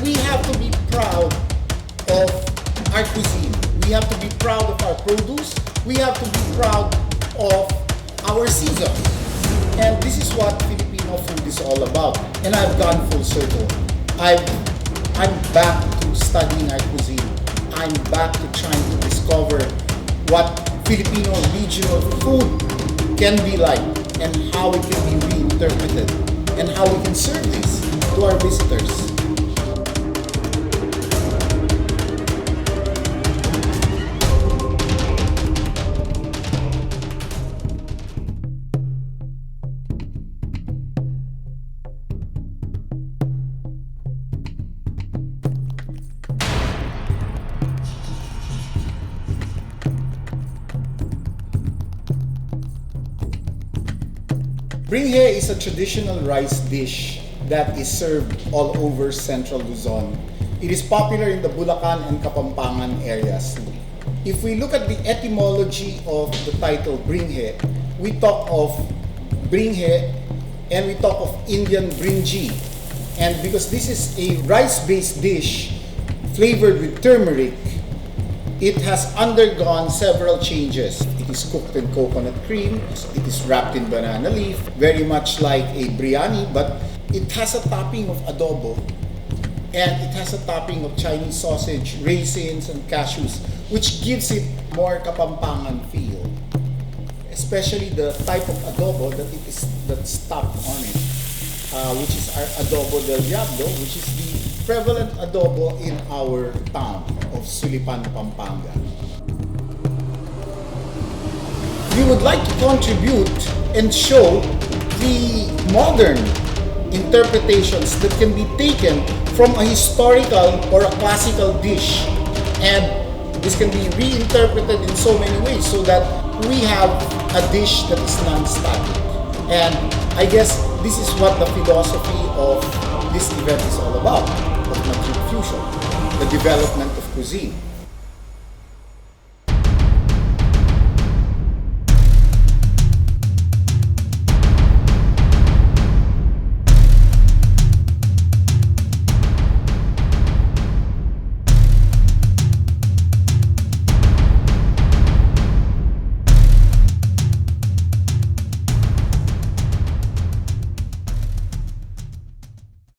we have to be proud of our cuisine. We have to be proud of our produce. We have to be proud of our season. And this is what Filipino food is all about. And I've gone full circle. I'm back to studying our cuisine. I'm back to trying to discover what Filipino regional food can be like and how it can be reinterpreted and how we can serve this to our visitors. Bringhe is a traditional rice dish that is served all over central Luzon. It is popular in the Bulacan and Kapampangan areas. If we look at the etymology of the title Bringhe, we talk of Bringhe and we talk of Indian brinji. And because this is a rice-based dish flavored with turmeric, it has undergone several changes. It is cooked in coconut cream, it is wrapped in banana leaf, very much like a biryani, but it has a topping of adobo and it has a topping of Chinese sausage, raisins, and cashews, which gives it more Kapampangan feel. Especially the type of adobo that's topped on it, which is our adobo del diablo, which is the prevalent adobo in our town of Sulipan, Pampanga. We would like to contribute and show the modern interpretations that can be taken from a historical or a classical dish, and this can be reinterpreted in so many ways so that we have a dish that is non-static. And I guess this is what the philosophy of this event is all about, of Madrid Fusion, the development of cuisine.